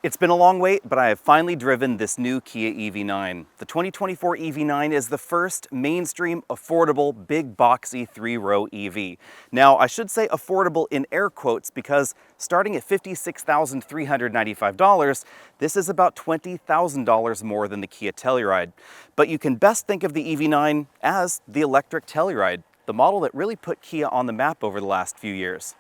It's been a long wait, but I have finally driven this new Kia EV9. The 2024 EV9 is the first mainstream, affordable, big boxy three-row EV. Now, I should say affordable in air quotes because starting at $56,395, this is about $20,000 more than the Kia Telluride. But you can best think of the EV9 as the electric Telluride, the model that really put Kia on the map over the last few years.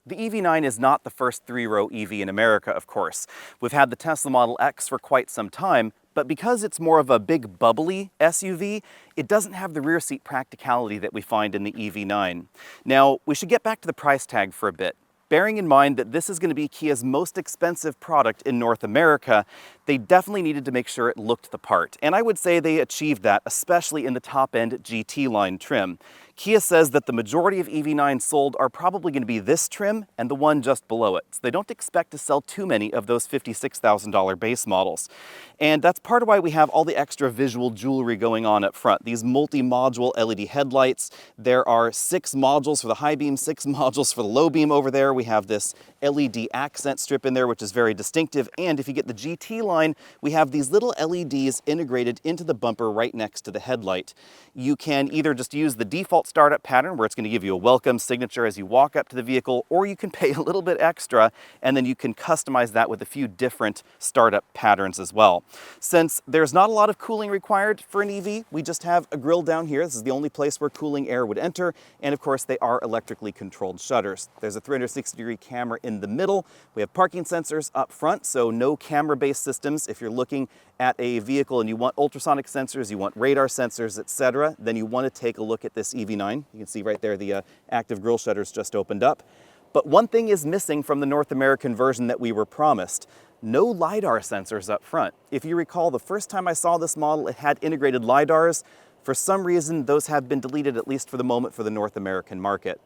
The EV9 is not the first three-row EV in America, of course. We've had the Tesla Model X for quite some time, but because it's more of a big bubbly SUV, it doesn't have the rear seat practicality that we find in the EV9. Now, we should get back to the price tag for a bit. Bearing in mind that this is going to be Kia's most expensive product in North America, they definitely needed to make sure it looked the part. And I would say they achieved that, especially in the top-end GT line trim. Kia says that the majority of EV9s sold are probably going to be this trim and the one just below it. So they don't expect to sell too many of those $56,000 base models. And that's part of why we have all the extra visual jewelry going on up front. These multi-module LED headlights. There are 6 modules for the high beam, 6 modules for the low beam over there. We have this LED accent strip in there, which is very distinctive. And if you get the GT line, we have these little LEDs integrated into the bumper right next to the headlight. You can either just use the default startup pattern where it's going to give you a welcome signature as you walk up to the vehicle, or you can pay a little bit extra and then you can customize that with a few different startup patterns as well. Since there's not a lot of cooling required for an EV, we just have a grille down here. This is the only place where cooling air would enter, and of course they are electrically controlled shutters. There's a 360-degree camera in the middle. We have parking sensors up front, so no camera-based systems. If you're looking at a vehicle and you want ultrasonic sensors, you want radar sensors, etc., then you want to take a look at this EV9. You can see right there the active grille shutters just opened up. But one thing is missing from the North American version that we were promised. No LiDAR sensors up front. If you recall, the first time I saw this model, it had integrated LiDARs. For some reason, those have been deleted, at least for the moment, for the North American market.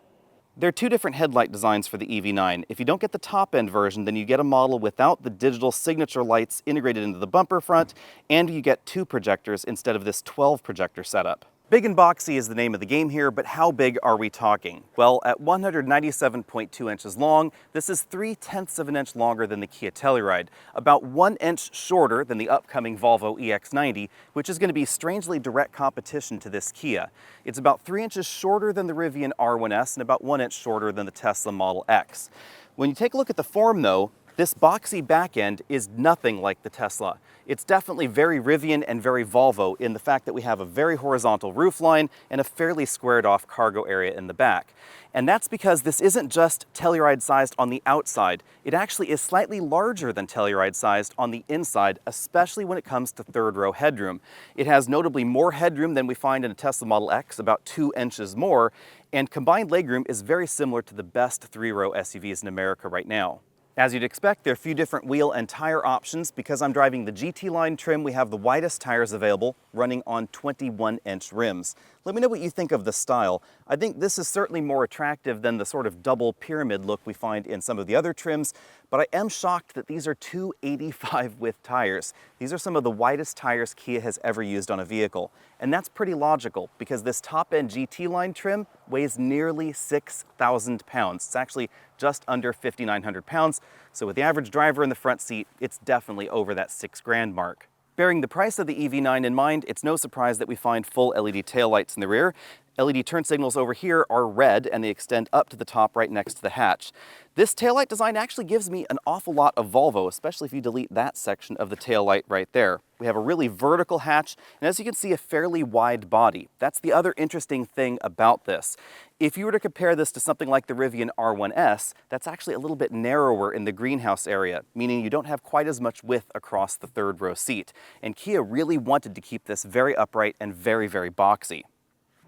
There are 2 different headlight designs for the EV9. If you don't get the top-end version, then you get a model without the digital signature lights integrated into the bumper front, and you get 2 projectors instead of this 12 projector setup. Big and boxy is the name of the game here, but how big are we talking? Well, at 197.2 inches long, this is 0.3 of an inch longer than the Kia Telluride, about 1 inch shorter than the upcoming Volvo EX90, which is going to be strangely direct competition to this Kia. It's about 3 inches shorter than the Rivian R1S and about 1 inch shorter than the Tesla Model X. When you take a look at the form though, this boxy back end is nothing like the Tesla. It's definitely very Rivian and very Volvo in the fact that we have a very horizontal roofline and a fairly squared off cargo area in the back. And that's because this isn't just Telluride sized on the outside. It actually is slightly larger than Telluride sized on the inside, especially when it comes to third row headroom. It has notably more headroom than we find in a Tesla Model X, about 2 inches more, and combined legroom is very similar to the best three-row SUVs in America right now. As you'd expect, there are a few different wheel and tire options. Because I'm driving the GT line trim, we have the widest tires available, running on 21-inch rims. Let me know what you think of the style. I think this is certainly more attractive than the sort of double pyramid look we find in some of the other trims, but I am shocked that these are 285 width tires. These are some of the widest tires Kia has ever used on a vehicle. And that's pretty logical because this top-end GT line trim weighs nearly 6,000 pounds. It's actually just under 5,900 pounds. So with the average driver in the front seat, it's definitely over that $6,000 mark. Bearing the price of the EV9 in mind, it's no surprise that we find full LED taillights in the rear. LED turn signals over here are red and they extend up to the top right next to the hatch. This taillight design actually gives me an awful lot of Volvo, especially if you delete that section of the taillight right there. We have a really vertical hatch, and as you can see, a fairly wide body. That's the other interesting thing about this. If you were to compare this to something like the Rivian R1S, that's actually a little bit narrower in the greenhouse area, meaning you don't have quite as much width across the third row seat. And Kia really wanted to keep this very upright and very, very boxy.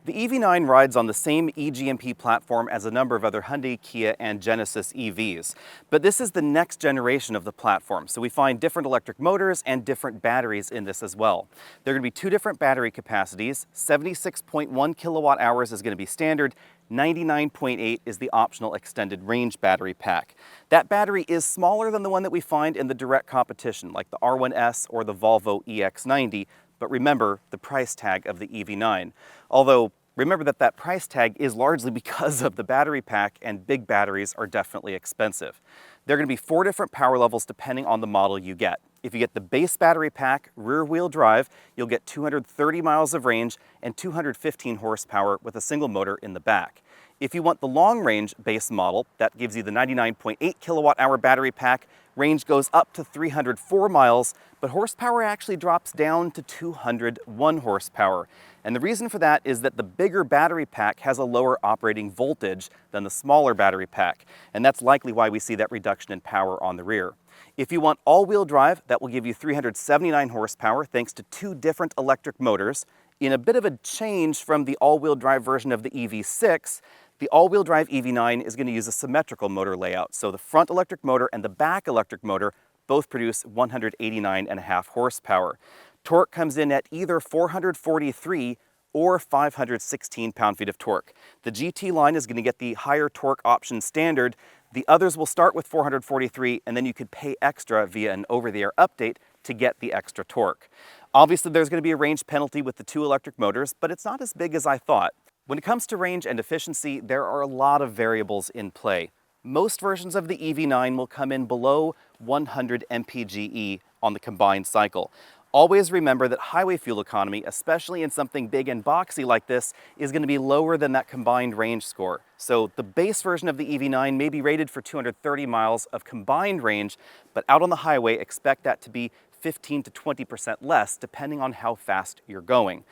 The EV9 rides on the same eGMP platform as a number of other Hyundai, Kia, and Genesis EVs. But this is the next generation of the platform, so we find different electric motors and different batteries in this as well. There are going to be 2 different battery capacities. 76.1 kilowatt hours is going to be standard. 99.8 is the optional extended range battery pack. That battery is smaller than the one that we find in the direct competition, like the R1S or the Volvo EX90, but remember the price tag of the EV9. Although Remember that that price tag is largely because of the battery pack, and big batteries are definitely expensive. There are going to be 4 different power levels depending on the model you get. If you get the base battery pack rear-wheel drive, you'll get 230 miles of range and 215 horsepower with a single motor in the back. If you want the long-range base model, that gives you the 99.8 kilowatt-hour battery pack. Range goes up to 304 miles, but horsepower actually drops down to 201 horsepower. And the reason for that is that the bigger battery pack has a lower operating voltage than the smaller battery pack, and that's likely why we see that reduction in power on the rear. If you want all-wheel drive, that will give you 379 horsepower thanks to 2 different electric motors. In a bit of a change from the all-wheel drive version of the EV6, the all-wheel drive EV9 is going to use a symmetrical motor layout. So the front electric motor and the back electric motor both produce 189.5 horsepower. Torque comes in at either 443 or 516 pound-feet of torque. The GT line is going to get the higher torque option standard. The others will start with 443, and then you could pay extra via an over-the-air update to get the extra torque. Obviously, there's going to be a range penalty with the 2 electric motors, but it's not as big as I thought. When it comes to range and efficiency, there are a lot of variables in play. Most versions of the EV9 will come in below 100 mpge on the combined cycle. Always remember that highway fuel economy, especially in something big and boxy like this, is going to be lower than that combined range score. So the base version of the EV9 may be rated for 230 miles of combined range, but out on the highway, expect that to be 15 to 20% less, depending on how fast you're going.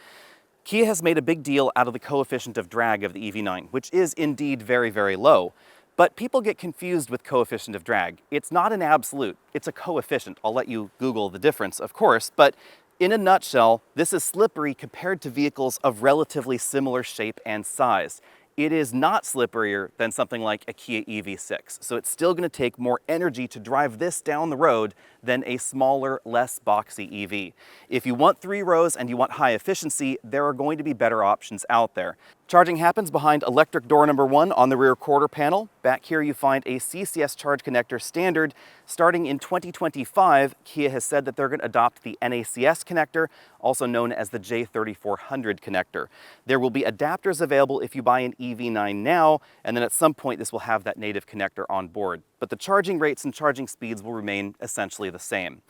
Kia has made a big deal out of the coefficient of drag of the EV9, which is indeed very, very low. But people get confused with coefficient of drag. It's not an absolute, it's a coefficient. I'll let you Google the difference, of course, but in a nutshell, this is slippery compared to vehicles of relatively similar shape and size. It is not slipperier than something like a Kia EV6, so it's still going to take more energy to drive this down the road than a smaller, less boxy EV. If you want 3 rows and you want high efficiency, there are going to be better options out there. Charging happens behind electric door number 1 on the rear quarter panel. Back here you find a CCS charge connector standard. Starting in 2025, Kia has said that they're going to adopt the NACS connector, also known as the J3400 connector. There will be adapters available if you buy an EV9 now, and then at some point this will have that native connector on board. But the charging rates and charging speeds will remain essentially the same.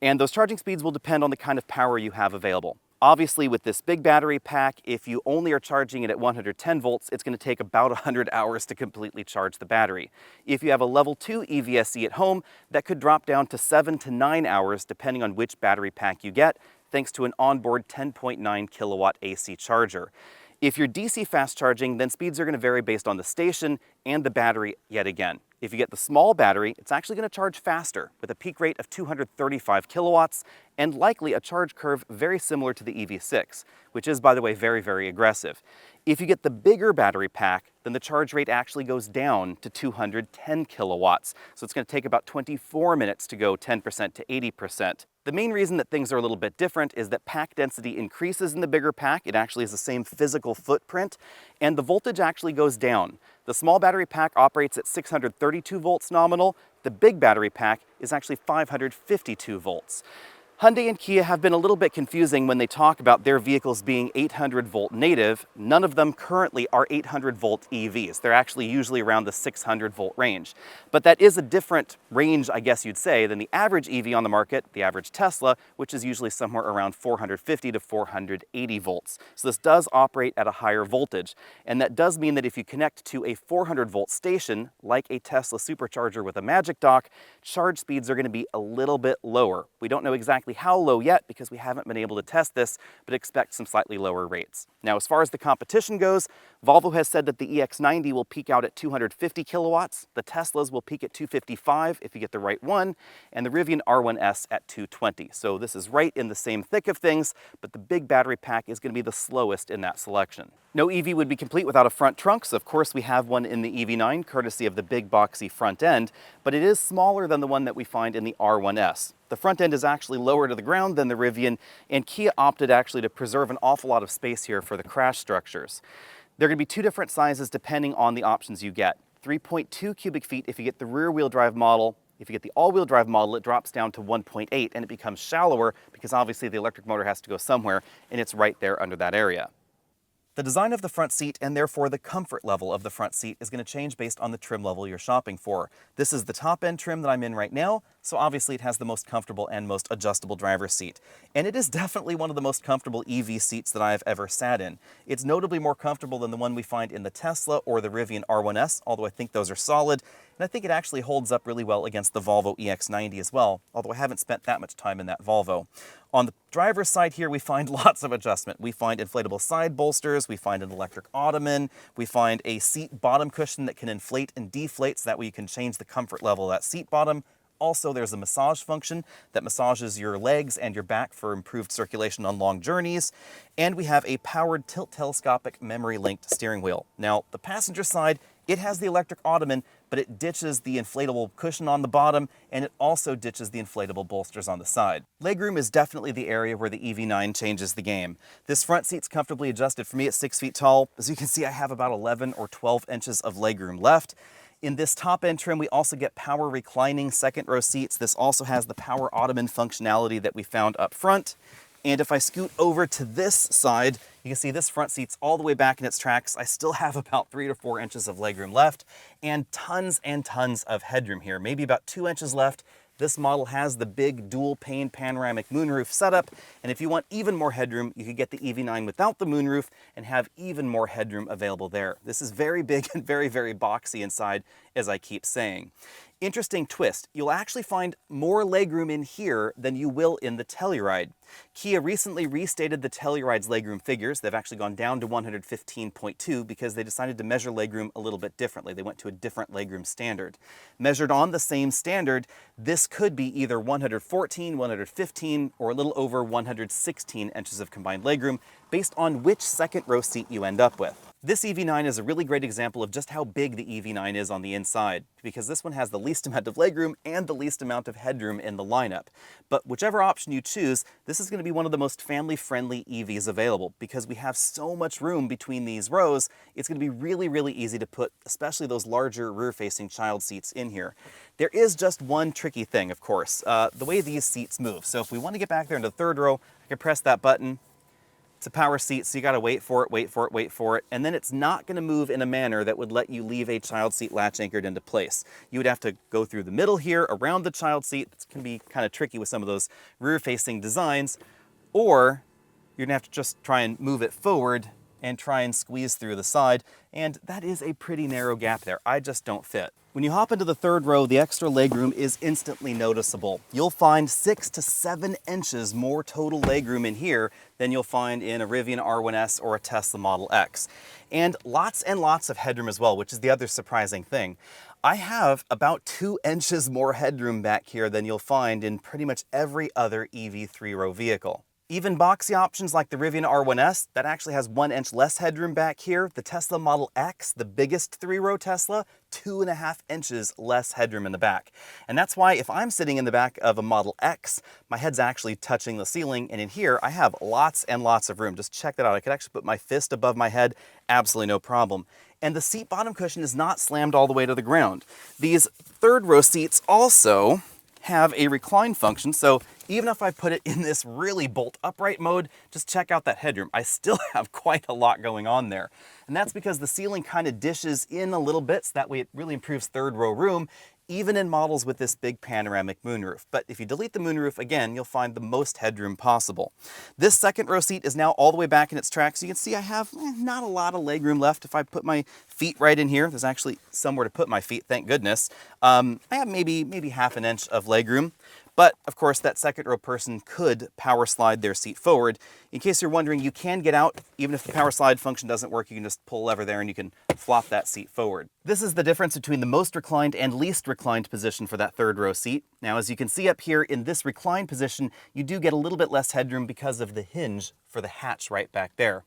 And those charging speeds will depend on the kind of power you have available. Obviously, with this big battery pack, if you only are charging it at 110 volts, it's going to take about 100 hours to completely charge the battery. If you have a level 2 EVSE at home, that could drop down to 7 to 9 hours depending on which battery pack you get, thanks to an onboard 10.9 kilowatt AC charger. If you're DC fast charging, then speeds are going to vary based on the station and the battery yet again. If you get the small battery, it's actually going to charge faster with a peak rate of 235 kilowatts and likely a charge curve very similar to the EV6, which is, by the way, very, very aggressive. If you get the bigger battery pack, then the charge rate actually goes down to 210 kilowatts. So it's going to take about 24 minutes to go 10% to 80%. The main reason that things are a little bit different is that pack density increases in the bigger pack. It actually has the same physical footprint, and the voltage actually goes down. The small battery pack operates at 632 volts nominal. The big battery pack is actually 552 volts. Hyundai and Kia have been a little bit confusing when they talk about their vehicles being 800 volt native. None of them currently are 800 volt EVs. They're actually usually around the 600 volt range. But that is a different range, I guess you'd say, than the average EV on the market, the average Tesla, which is usually somewhere around 450 to 480 volts. So this does operate at a higher voltage. And that does mean that if you connect to a 400 volt station, like a Tesla supercharger with a Magic Dock, charge speeds are going to be a little bit lower. We don't know exactly how low yet because we haven't been able to test this, but expect some slightly lower rates. Now, as far as the competition goes, Volvo has said that the EX90 will peak out at 250 kilowatts, the Teslas will peak at 255 if you get the right one, and the Rivian R1S at 220. So this is right in the same thick of things, but the big battery pack is going to be the slowest in that selection. No EV would be complete without a front trunk, so of course we have one in the EV9, courtesy of the big boxy front end, but it is smaller than the one that we find in the R1S. The front end is actually lower to the ground than the Rivian, and Kia opted actually to preserve an awful lot of space here for the crash structures. There are going to be 2 different sizes depending on the options you get. 3.2 cubic feet if you get the rear-wheel drive model. If you get the all-wheel drive model, it drops down to 1.8 and it becomes shallower because obviously the electric motor has to go somewhere, and it's right there under that area. The design of the front seat, and therefore the comfort level of the front seat, is going to change based on the trim level you're shopping for. This is the top end trim that I'm in right now, so obviously it has the most comfortable and most adjustable driver's seat. And it is definitely one of the most comfortable EV seats that I've ever sat in. It's notably more comfortable than the one we find in the Tesla or the Rivian R1S, although I think those are solid. And I think it actually holds up really well against the Volvo EX90 as well, although I haven't spent that much time in that Volvo. On the driver's side here, we find lots of adjustment. We find inflatable side bolsters, we find an electric ottoman, we find a seat bottom cushion that can inflate and deflate so that way you can change the comfort level of that seat bottom. Also, there's a massage function that massages your legs and your back for improved circulation on long journeys. And we have a powered tilt-telescopic memory-linked steering wheel. Now, the passenger side, it has the electric ottoman, but it ditches the inflatable cushion on the bottom, and it also ditches the inflatable bolsters on the side. Legroom is definitely the area where the EV9 changes the game. This front seat's comfortably adjusted for me at 6 feet tall. As you can see, I have about 11 or 12 inches of legroom left. In this top end trim, we also get power reclining second row seats. This also has the power ottoman functionality that we found up front. And if I scoot over to this side, you can see this front seat's all the way back in its tracks. I still have about 3 to 4 inches of legroom left and tons of headroom here, maybe about 2 inches left. This model has the big dual pane panoramic moonroof setup, and if you want even more headroom, you could get the EV9 without the moonroof and have even more headroom available there. This is very big and very boxy inside, as I keep saying. Interesting twist, you'll actually find more legroom in here than you will in the Telluride. Kia recently restated the Telluride's legroom figures. They've actually gone down to 115.2 because they decided to measure legroom a little bit differently. They went to a different legroom standard. Measured on the same standard, this could be either 114, 115, or a little over 116 inches of combined legroom based on which second row seat you end up with. This EV9 is a really great example of just how big the EV9 is on the inside, because this one has the least amount of legroom and the least amount of headroom in the lineup. But whichever option you choose, this is going to be one of the most family-friendly EVs available, because we have so much room between these rows. It's going to be really easy to put, especially those larger rear-facing child seats in here. There is just one tricky thing, of course, the way these seats move. So if we want to get back there into the third row, I can press that button. It's a power seat, so you gotta wait for it, and then it's not gonna move in a manner that would let you leave a child seat latch anchored into place. You would have to go through the middle here, around the child seat. It's gonna be kind of tricky with some of those rear-facing designs, or you're gonna have to just try and move it forward and try and squeeze through the side, and that is a pretty narrow gap there. I just don't fit. When you hop into the third row, the extra legroom is instantly noticeable. You'll find 6 to 7 inches more total legroom in here than you'll find in a Rivian R1S or a Tesla Model X. And lots of headroom as well, which is the other surprising thing. I have about 2 inches more headroom back here than you'll find in pretty much every other EV 3-row vehicle. Even boxy options like the Rivian R1S, that actually has 1 inch less headroom back here. The Tesla Model X, the biggest 3-row Tesla, 2.5 inches less headroom in the back. And that's why if I'm sitting in the back of a Model X, my head's actually touching the ceiling, and in here I have lots and lots of room. Just check that out. I could actually put my fist above my head, absolutely no problem. And the seat bottom cushion is not slammed all the way to the ground. These third row seats also have a recline function, so even if I put it in this really bolt upright mode, just check out that headroom. I still have quite a lot going on there. And that's because the ceiling kind of dishes in a little bit, so that way it really improves third row room, even in models with this big panoramic moonroof. But if you delete the moonroof, again, you'll find the most headroom possible. This second row seat is now all the way back in its tracks. You can see I have not a lot of legroom left. If I put my feet right in here, there's actually somewhere to put my feet, thank goodness. I have maybe half an inch of legroom. But, of course, that second row person could power slide their seat forward. In case you're wondering, you can get out. Even if the power slide function doesn't work, you can just pull a lever there and you can flop that seat forward. This is the difference between the most reclined and least reclined position for that third row seat. Now, as you can see up here in this reclined position, you do get a little bit less headroom because of the hinge for the hatch right back there.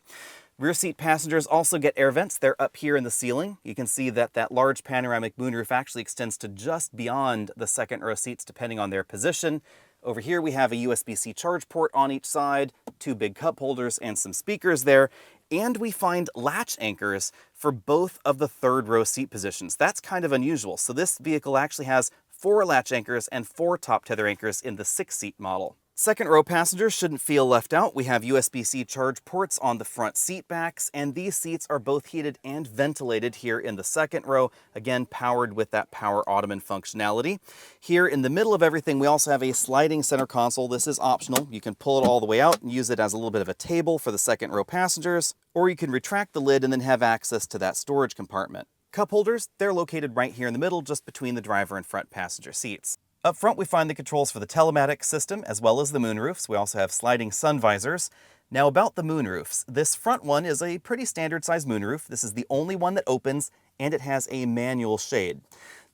Rear seat passengers also get air vents. They're up here in the ceiling. You can see that that large panoramic moonroof actually extends to just beyond the second row seats depending on their position. Over here we have a USB-C charge port on each side, 2 big cup holders and some speakers there, and we find latch anchors for both of the third row seat positions. That's kind of unusual. So this vehicle actually has 4 latch anchors and 4 top tether anchors in the 6-seat model. Second row passengers shouldn't feel left out. We have USB-C charge ports on the front seat backs, and these seats are both heated and ventilated here in the second row, again powered with that power ottoman functionality. Here in the middle of everything, we also have a sliding center console. This is optional. You can pull it all the way out and use it as a little bit of a table for the second row passengers, or you can retract the lid and then have access to that storage compartment. Cup holders, they're located right here in the middle, just between the driver and front passenger seats. Up front, we find the controls for the telematics system, as well as the moonroofs. We also have sliding sun visors. Now about the moonroofs, this front one is a pretty standard size moonroof. This is the only one that opens, and it has a manual shade.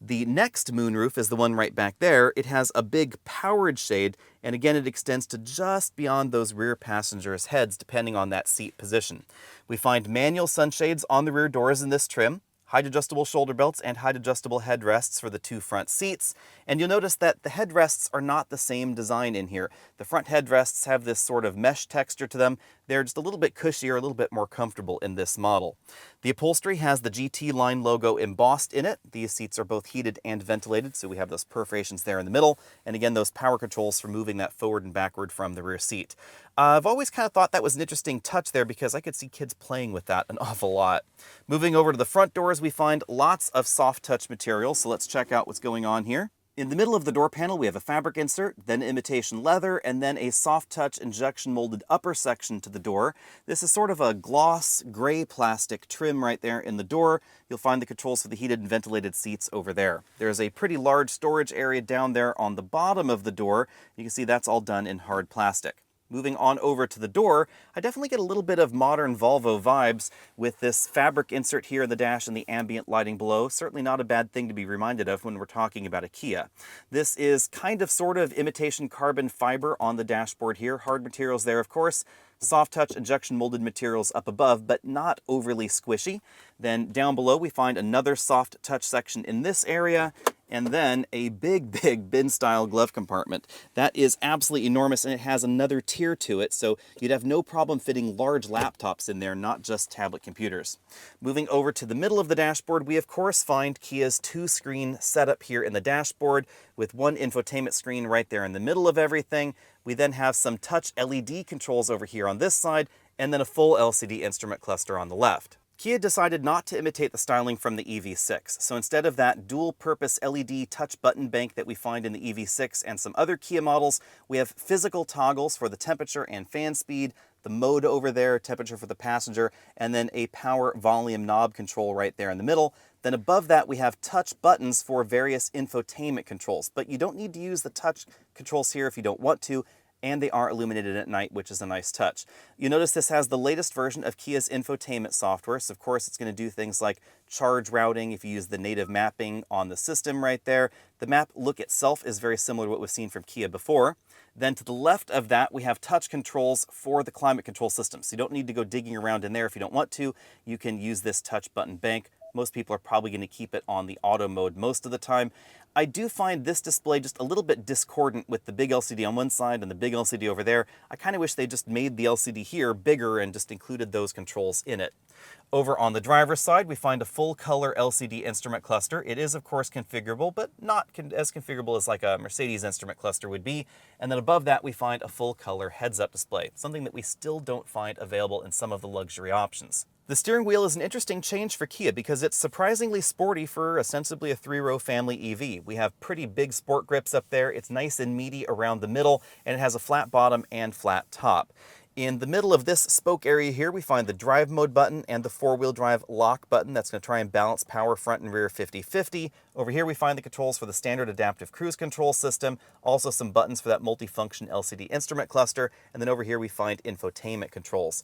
The next moonroof is the one right back there. It has a big powered shade, and again, it extends to just beyond those rear passengers' heads, depending on that seat position. We find manual sunshades on the rear doors in this trim, height adjustable shoulder belts and height adjustable headrests for the two front seats. And you'll notice that the headrests are not the same design in here. The front headrests have this sort of mesh texture to them. They're just a little bit cushier, a little bit more comfortable in this model. The upholstery has the GT line logo embossed in it. These seats are both heated and ventilated, so we have those perforations there in the middle. And again, those power controls for moving that forward and backward from the rear seat. I've always kind of thought that was an interesting touch there because I could see kids playing with that an awful lot. Moving over to the front doors, we find lots of soft touch material, so let's check out what's going on here. In the middle of the door panel, we have a fabric insert, then imitation leather, and then a soft touch injection molded upper section to the door. This is sort of a gloss gray plastic trim right there in the door. You'll find the controls for the heated and ventilated seats over there. There's a pretty large storage area down there on the bottom of the door. You can see that's all done in hard plastic. Moving on over to the door, I definitely get a little bit of modern Volvo vibes with this fabric insert here in the dash and the ambient lighting below. Certainly not a bad thing to be reminded of when we're talking about a Kia. This is kind of sort of imitation carbon fiber on the dashboard here. Hard materials there, of course. Soft touch injection molded materials up above, but not overly squishy. Then down below we find another soft touch section in this area, and then a big bin-style glove compartment. That is absolutely enormous, and it has another tier to it, so you'd have no problem fitting large laptops in there, not just tablet computers. Moving over to the middle of the dashboard, we of course find Kia's two-screen setup here in the dashboard, with one infotainment screen right there in the middle of everything. We then have some touch LED controls over here on this side, and then a full LCD instrument cluster on the left. Kia decided not to imitate the styling from the EV6, so instead of that dual-purpose LED touch button bank that we find in the EV6 and some other Kia models, we have physical toggles for the temperature and fan speed, the mode over there, temperature for the passenger, and then a power volume knob control right there in the middle. Then above that, we have touch buttons for various infotainment controls, but you don't need to use the touch controls here if you don't want to, and they are illuminated at night, which is a nice touch. You notice this has the latest version of Kia's infotainment software, so of course it's going to do things like charge routing if you use the native mapping on the system right there. The map look itself is very similar to what we've seen from Kia before. Then to the left of that, we have touch controls for the climate control system, so you don't need to go digging around in there if you don't want to. You can use this touch button bank. Most people are probably going to keep it on the auto mode most of the time. I do find this display just a little bit discordant with the big LCD on one side and the big LCD over there. I kind of wish they just made the LCD here bigger and just included those controls in it. Over on the driver's side, we find a full color LCD instrument cluster. It is of course configurable, but not as configurable as like a Mercedes instrument cluster would be. And then above that, we find a full color heads-up display, something that we still don't find available in some of the luxury options. The steering wheel is an interesting change for Kia because it's surprisingly sporty for ostensibly a three-row family EV. We have pretty big sport grips up there, it's nice and meaty around the middle, and it has a flat bottom and flat top. In the middle of this spoke area here, we find the drive mode button and the four-wheel drive lock button. That's going to try and balance power front and rear 50-50. Over here we find the controls for the standard adaptive cruise control system, also some buttons for that multifunction LCD instrument cluster, and then over here we find infotainment controls.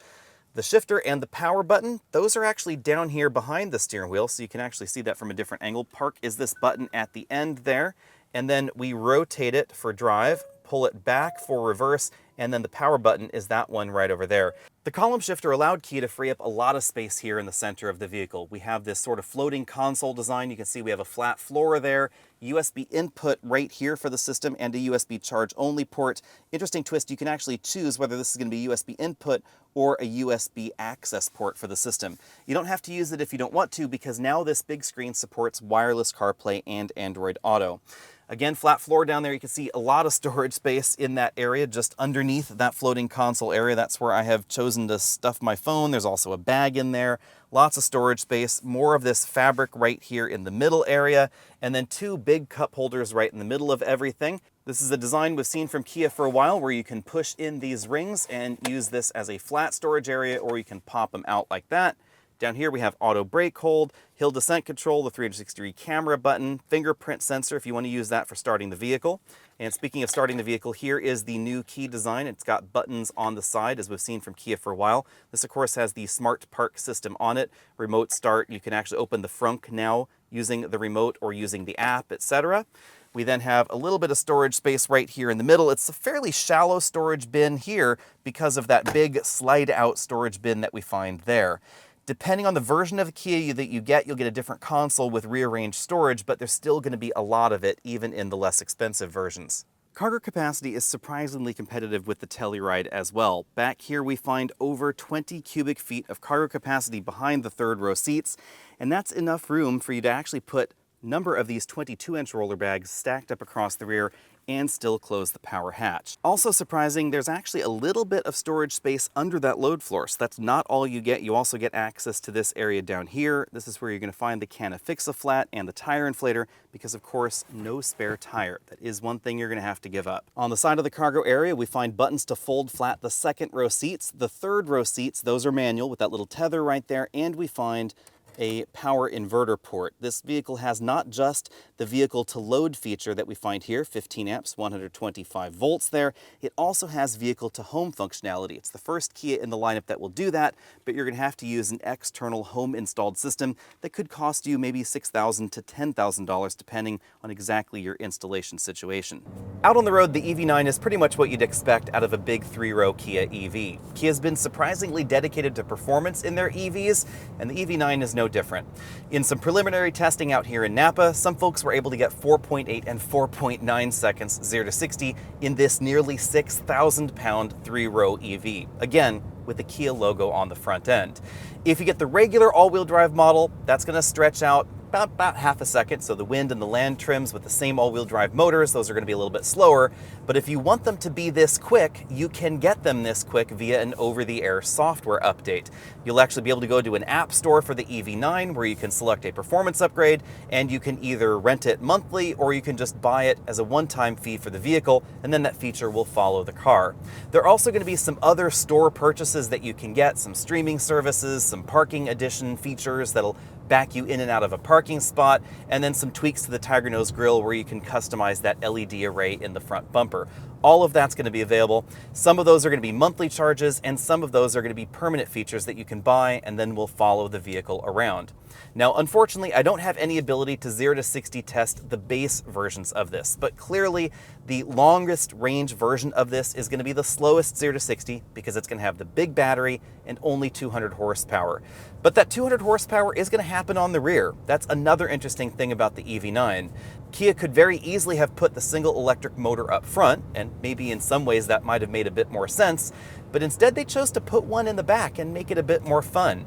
The shifter and the power button, those are actually down here behind the steering wheel, so you can actually see that from a different angle. Park is this button at the end there, and then we rotate it for drive, pull it back for reverse, and then the power button is that one right over there. The column shifter allowed Kia to free up a lot of space here in the center of the vehicle. We have this sort of floating console design. You can see we have a flat floor there, USB input right here for the system, and a USB charge only port. Interesting twist, you can actually choose whether this is going to be USB input or a USB access port for the system. You don't have to use it if you don't want to, because now this big screen supports wireless CarPlay and Android Auto. Again, flat floor down there. You can see a lot of storage space in that area, just underneath that floating console area. That's where I have chosen to stuff my phone. There's also a bag in there. Lots of storage space, more of this fabric right here in the middle area, and then two big cup holders right in the middle of everything. This is a design we've seen from Kia for a while, where you can push in these rings and use this as a flat storage area, or you can pop them out like that. Down here we have auto brake hold, hill descent control, the 360-degree camera button, fingerprint sensor if you want to use that for starting the vehicle. And speaking of starting the vehicle, here is the new key design. It's got buttons on the side, as we've seen from Kia for a while. This, of course, has the smart park system on it, remote start. You can actually open the frunk now using the remote or using the app, etc. We then have a little bit of storage space right here in the middle. It's a fairly shallow storage bin here because of that big slide-out storage bin that we find there. Depending on the version of the Kia that you get, you'll get a different console with rearranged storage, but there's still going to be a lot of it, even in the less expensive versions. Cargo capacity is surprisingly competitive with the Telluride as well. Back here we find over 20 cubic feet of cargo capacity behind the third row seats, and that's enough room for you to actually put a number of these 22-inch roller bags stacked up across the rear and still close the power hatch. Also surprising, there's actually a little bit of storage space under that load floor, so that's not all you get. You also get access to this area down here. This is where you're going to find the Can-A-Fix-A-Flat and the tire inflator, because of course, no spare tire. That is one thing you're going to have to give up. On the side of the cargo area, we find buttons to fold flat the second row seats. The third row seats, those are manual with that little tether right there, and we find a power inverter port. This vehicle has not just the vehicle to load feature that we find here, 15 amps, 125 volts there. It also has vehicle to home functionality. It's the first Kia in the lineup that will do that, but you're going to have to use an external home installed system that could cost you maybe $6,000 to $10,000 depending on exactly your installation situation. Out on the road, the EV9 is pretty much what you'd expect out of a big three-row Kia EV. Kia's been surprisingly dedicated to performance in their EVs, and the EV9 is no different. In some preliminary testing out here in Napa, some folks were able to get 4.8 and 4.9 seconds 0 to 60 in this nearly 6,000-pound three-row EV. Again, with the Kia logo on the front end. If you get the regular all-wheel drive model, that's going to stretch out about half a second, so the wind and the land trims with the same all-wheel drive motors, those are going to be a little bit slower. But if you want them to be this quick, you can get them this quick via an over-the-air software update. You'll actually be able to go to an app store for the EV9 where you can select a performance upgrade, and you can either rent it monthly or you can just buy it as a one-time fee for the vehicle, and then that feature will follow the car. There are also going to be some other store purchases that you can get, some streaming services, some parking edition features that'll back you in and out of a parking spot, and then some tweaks to the Tiger Nose grille where you can customize that LED array in the front bumper. All of that's going to be available. Some of those are going to be monthly charges, and some of those are going to be permanent features that you can buy and then will follow the vehicle around. Now, unfortunately, I don't have any ability to 0 to 60 test the base versions of this, but clearly the longest range version of this is going to be the slowest 0 to 60 because it's going to have the big battery and only 200 horsepower. But that 200 horsepower is going to happen on the rear. That's another interesting thing about the EV9. Kia could very easily have put the single electric motor up front, and maybe in some ways that might have made a bit more sense, but instead they chose to put one in the back and make it a bit more fun.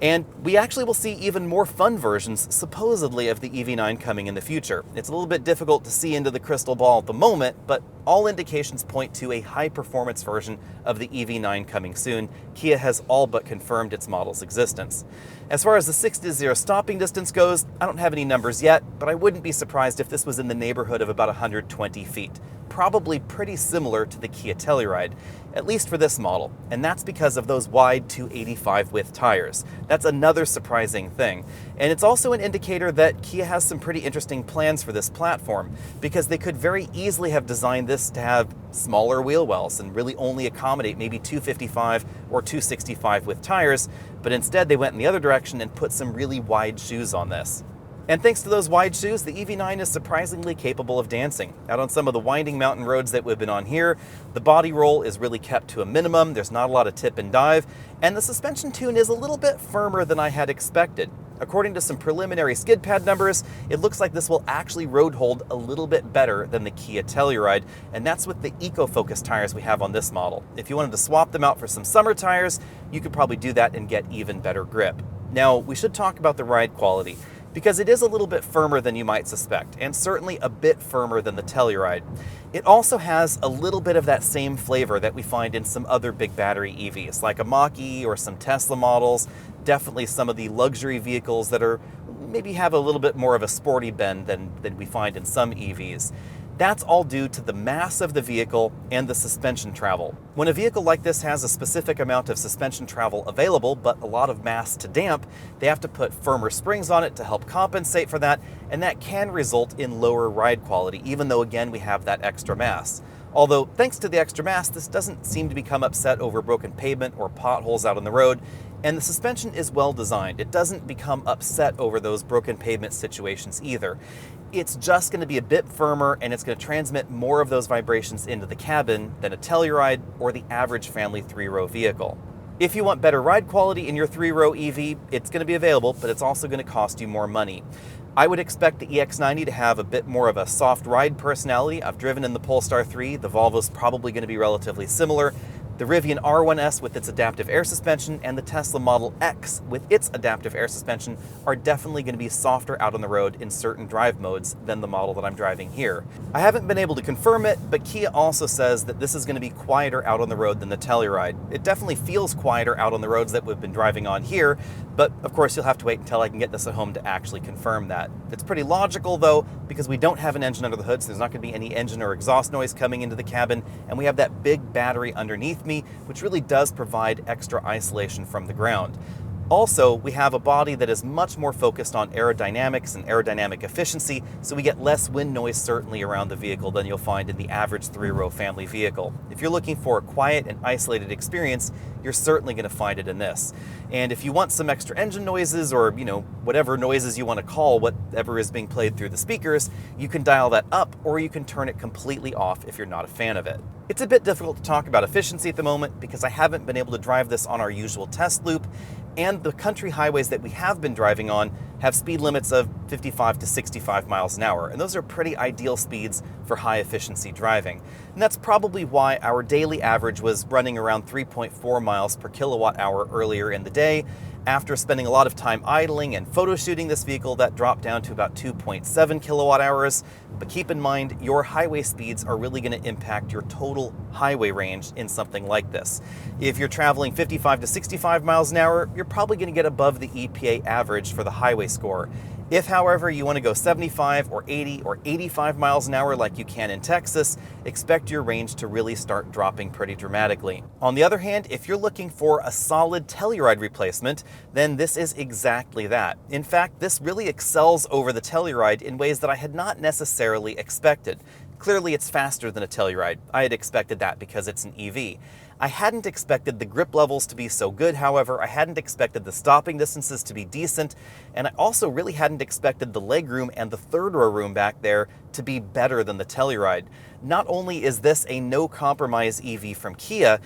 And we actually will see even more fun versions, supposedly, of the EV9 coming in the future. It's a little bit difficult to see into the crystal ball at the moment, but all indications point to a high-performance version of the EV9 coming soon. Kia has all but confirmed its model's existence. As far as the 6 to 0 stopping distance goes, I don't have any numbers yet, but I wouldn't be surprised if this was in the neighborhood of about 120 feet. Probably pretty similar to the Kia Telluride, at least for this model, and that's because of those wide 285 width tires. That's another surprising thing. And it's also an indicator that Kia has some pretty interesting plans for this platform, because they could very easily have designed this to have smaller wheel wells and really only accommodate maybe 255 or 265 width tires, but instead they went in the other direction and put some really wide shoes on this. And thanks to those wide shoes, the EV9 is surprisingly capable of dancing. Out on some of the winding mountain roads that we've been on here, the body roll is really kept to a minimum, there's not a lot of tip and dive, and the suspension tune is a little bit firmer than I had expected. According to some preliminary skid pad numbers, it looks like this will actually road hold a little bit better than the Kia Telluride, and that's with the EcoFocus tires we have on this model. If you wanted to swap them out for some summer tires, you could probably do that and get even better grip. Now, we should talk about the ride quality. because it is a little bit firmer than you might suspect, and certainly a bit firmer than the Telluride. It also has a little bit of that same flavor that we find in some other big battery EVs, like a Mach-E or some Tesla models, definitely some of the luxury vehicles that are maybe have a little bit more of a sporty bend than we find in some EVs. That's all due to the mass of the vehicle and the suspension travel. When a vehicle like this has a specific amount of suspension travel available, but a lot of mass to damp, they have to put firmer springs on it to help compensate for that, and that can result in lower ride quality, even though again we have that extra mass. Although, thanks to the extra mass, this doesn't seem to become upset over broken pavement or potholes out on the road, and the suspension is well designed. It doesn't become upset over those broken pavement situations either. It's just going to be a bit firmer, and it's going to transmit more of those vibrations into the cabin than a Telluride or the average family 3-row vehicle. If you want better ride quality in your 3-row EV, it's going to be available, but it's also going to cost you more money. I would expect the EX90 to have a bit more of a soft ride personality. I've driven in the Polestar 3, the Volvo's probably going to be relatively similar. The Rivian R1S with its adaptive air suspension and the Tesla Model X with its adaptive air suspension are definitely going to be softer out on the road in certain drive modes than the model that I'm driving here. I haven't been able to confirm it, but Kia also says that this is going to be quieter out on the road than the Telluride. It definitely feels quieter out on the roads that we've been driving on here, but of course you'll have to wait until I can get this at home to actually confirm that. It's pretty logical though, because we don't have an engine under the hood, so there's not going to be any engine or exhaust noise coming into the cabin, and we have that big battery underneath me, which really does provide extra isolation from the ground. Also, we have a body that is much more focused on aerodynamics and aerodynamic efficiency, so we get less wind noise certainly around the vehicle than you'll find in the average 3-row family vehicle. If you're looking for a quiet and isolated experience, you're certainly going to find it in this. And if you want some extra engine noises or, whatever noises you want to call whatever is being played through the speakers, you can dial that up or you can turn it completely off if you're not a fan of it. It's a bit difficult to talk about efficiency at the moment because I haven't been able to drive this on our usual test loop, and the country highways that we have been driving on have speed limits of 55 to 65 miles an hour, and those are pretty ideal speeds for high efficiency driving. And that's probably why our daily average was running around 3.4 miles per kilowatt hour earlier in the day. After spending a lot of time idling and photo shooting this vehicle, that dropped down to about 2.7 kilowatt hours. But keep in mind, your highway speeds are really going to impact your total highway range in something like this. If you're traveling 55 to 65 miles an hour, you're probably going to get above the EPA average for the highway score. If, however, you want to go 75 or 80 or 85 miles an hour like you can in Texas, expect your range to really start dropping pretty dramatically. On the other hand, if you're looking for a solid Telluride replacement, then this is exactly that. In fact, this really excels over the Telluride in ways that I had not necessarily expected. Clearly, it's faster than a Telluride. I had expected that because it's an EV. I hadn't expected the grip levels to be so good, however. I hadn't expected the stopping distances to be decent, and I also really hadn't expected the legroom and the third-row room back there to be better than the Telluride. Not only is this a no-compromise EV from Kia,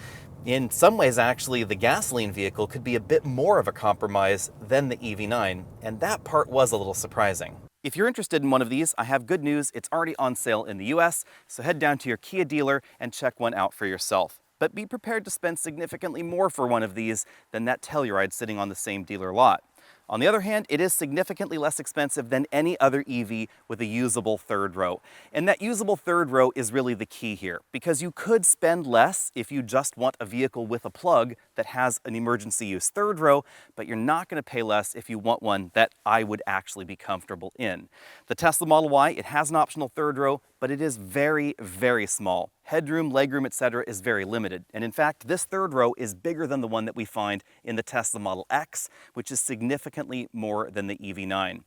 in some ways, actually, the gasoline vehicle could be a bit more of a compromise than the EV9, and that part was a little surprising. If you're interested in one of these, I have good news. It's already on sale in the US, so head down to your Kia dealer and check one out for yourself. But be prepared to spend significantly more for one of these than that Telluride sitting on the same dealer lot. On the other hand, it is significantly less expensive than any other EV with a usable third row. And that usable third row is really the key here, because you could spend less if you just want a vehicle with a plug that has an emergency use third row, but you're not going to pay less if you want one that I would actually be comfortable in. The Tesla Model Y, it has an optional third row, but it is very, very small. Headroom, legroom, etc. is very limited. And in fact, this third row is bigger than the one that we find in the Tesla Model X, which is significantly more than the EV9.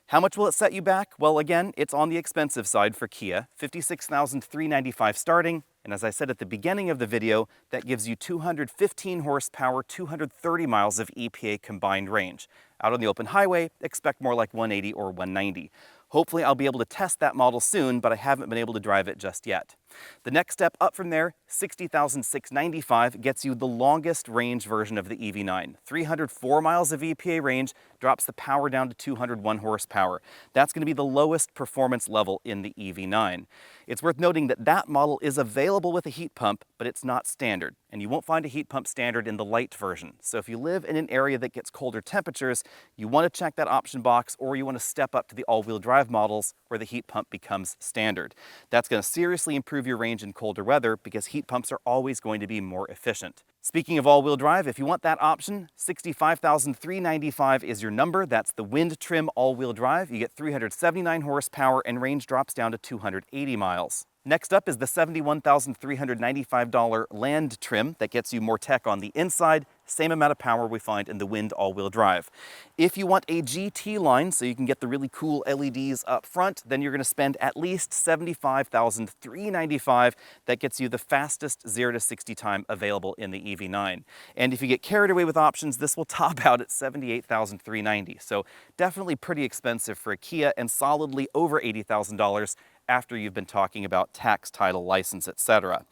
How much will it set you back? Well, again, it's on the expensive side for Kia, $56,395 starting. And as I said at the beginning of the video, that gives you 215 horsepower, 230 miles of EPA combined range. Out on the open highway, expect more like 180 or 190. Hopefully I'll be able to test that model soon, but I haven't been able to drive it just yet. The next step up from there, $60,695, gets you the longest range version of the EV9. 304 miles of EPA range, drops the power down to 201 horsepower. That's going to be the lowest performance level in the EV9. It's worth noting that that model is available with a heat pump, but it's not standard, and you won't find a heat pump standard in the light version. So if you live in an area that gets colder temperatures, you want to check that option box, or you want to step up to the all-wheel drive models where the heat pump becomes standard. That's going to seriously improve your range in colder weather because heat pumps are always going to be more efficient. Speaking of all-wheel drive, if you want that option, $65,395 is your number. That's the wind trim all-wheel drive. You get 379 horsepower and range drops down to 280 miles. Next up is the $71,395 land trim that gets you more tech on the inside, same amount of power we find in the wind all-wheel drive. If you want a GT line, so you can get the really cool LEDs up front, then you're going to spend at least $75,395. That gets you the fastest 0 to 60 time available in the EV9. And if you get carried away with options, this will top out at $78,390. So definitely pretty expensive for a Kia and solidly over $80,000 after you've been talking about tax, title, license, etc.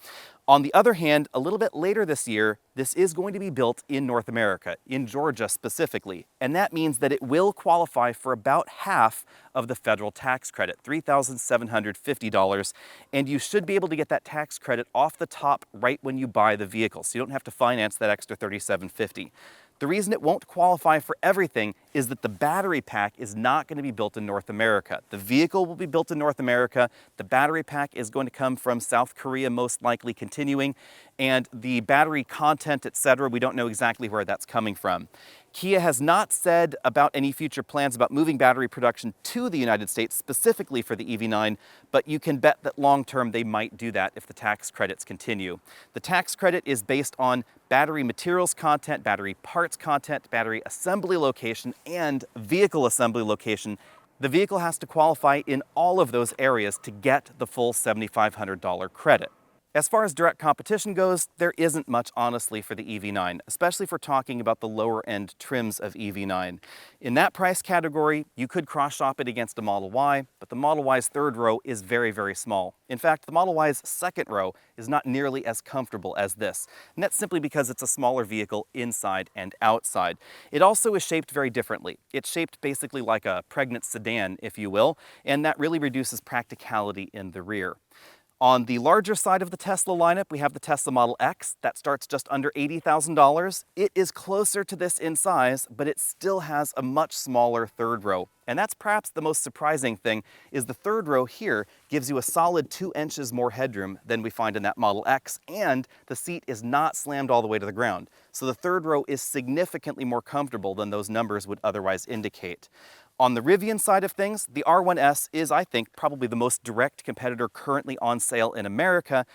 On the other hand, a little bit later this year, this is going to be built in North America, in Georgia specifically, and that means that it will qualify for about half of the federal tax credit, $3,750, and you should be able to get that tax credit off the top right when you buy the vehicle, so you don't have to finance that extra $3,750. The reason it won't qualify for everything is that the battery pack is not going to be built in North America. The vehicle will be built in North America. The battery pack is going to come from South Korea, most likely continuing, and the battery content, etc., we don't know exactly where that's coming from. Kia has not said about any future plans about moving battery production to the United States specifically for the EV9, but you can bet that long-term they might do that if the tax credits continue. The tax credit is based on battery materials content, battery parts content, battery assembly location, and vehicle assembly location. The vehicle has to qualify in all of those areas to get the full $7,500 credit. As far as direct competition goes, there isn't much, honestly, for the EV9, especially if we're talking about the lower-end trims of EV9. In that price category, you could cross-shop it against a Model Y, but the Model Y's third row is very, very small. In fact, the Model Y's second row is not nearly as comfortable as this, and that's simply because it's a smaller vehicle inside and outside. It also is shaped very differently. It's shaped basically like a pregnant sedan, if you will, and that really reduces practicality in the rear. On the larger side of the Tesla lineup, we have the Tesla Model X. That starts just under $80,000. It is closer to this in size, but it still has a much smaller third row. And that's perhaps the most surprising thing, is the third row here gives you a solid 2 inches more headroom than we find in that Model X, and the seat is not slammed all the way to the ground. So the third row is significantly more comfortable than those numbers would otherwise indicate. On the Rivian side of things, the R1S is, I think, probably the most direct competitor currently on sale in America,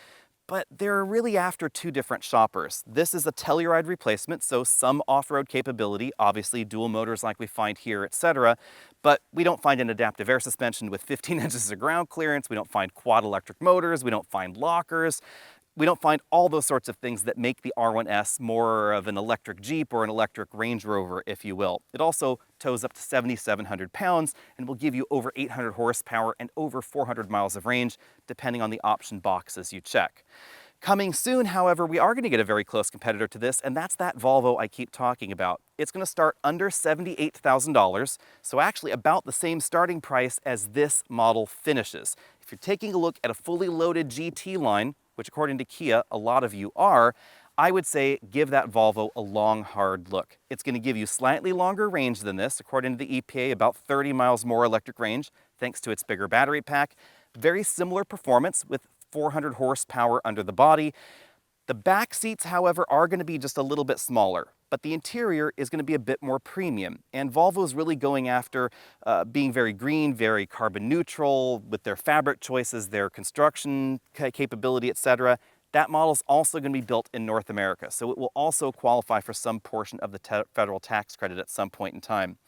but they're really after two different shoppers. This is a Telluride replacement, so some off-road capability, obviously dual motors like we find here, etc., but we don't find an adaptive air suspension with 15 inches of ground clearance, we don't find quad electric motors, we don't find lockers. We don't find all those sorts of things that make the R1S more of an electric Jeep or an electric Range Rover, if you will. It also tows up to 7,700 pounds and will give you over 800 horsepower and over 400 miles of range, depending on the option boxes you check. Coming soon, however, we are going to get a very close competitor to this, and that's that Volvo I keep talking about. It's going to start under $78,000, so actually about the same starting price as this model finishes. If you're taking a look at a fully loaded GT line, which according to Kia, a lot of you are, I would say give that Volvo a long, hard look. It's going to give you slightly longer range than this, according to the EPA, about 30 miles more electric range, thanks to its bigger battery pack. Very similar performance with 400 horsepower under the body. The back seats, however, are going to be just a little bit smaller, but the interior is going to be a bit more premium. And Volvo is really going after being very green, very carbon neutral with their fabric choices, their construction capability, etc. That model is also going to be built in North America, so it will also qualify for some portion of the federal tax credit at some point in time.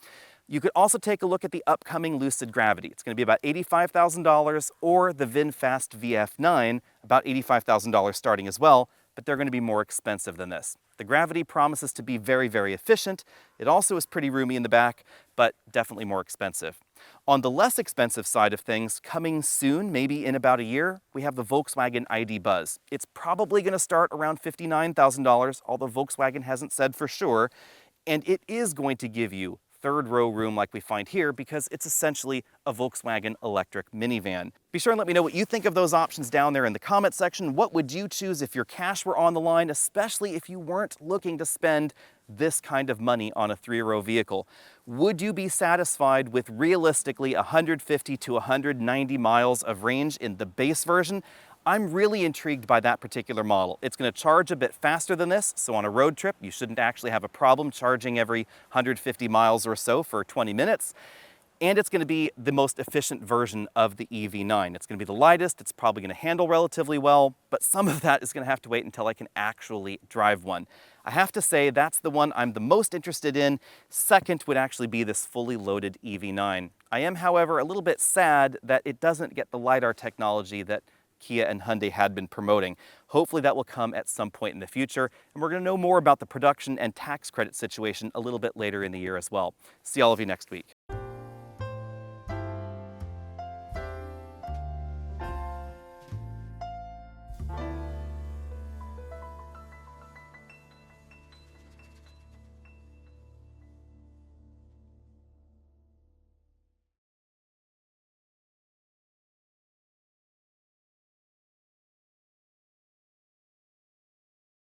You could also take a look at the upcoming Lucid Gravity. It's going to be about $85,000, or the VinFast VF9, about $85,000 starting as well. but they're going to be more expensive than this. The Gravity promises to be very, very efficient. It also is pretty roomy in the back, but definitely more expensive. On the less expensive side of things, coming soon, maybe in about a year, we have the Volkswagen ID Buzz. It's probably going to start around $59,000, although Volkswagen hasn't said for sure, and it is going to give you third row room like we find here because it's essentially a Volkswagen electric minivan. Be sure and let me know what you think of those options down there in the comment section. What would you choose if your cash were on the line, especially if you weren't looking to spend this kind of money on a 3-row vehicle? Would you be satisfied with realistically 150 to 190 miles of range in the base version? I'm really intrigued by that particular model. It's going to charge a bit faster than this, so on a road trip, you shouldn't actually have a problem charging every 150 miles or so for 20 minutes. And it's going to be the most efficient version of the EV9. It's going to be the lightest, it's probably going to handle relatively well, but some of that is going to have to wait until I can actually drive one. I have to say that's the one I'm the most interested in. Second would actually be this fully loaded EV9. I am, however, a little bit sad that it doesn't get the LiDAR technology that Kia and Hyundai had been promoting. Hopefully that will come at some point in the future, and we're going to know more about the production and tax credit situation a little bit later in the year as well. See all of you next week.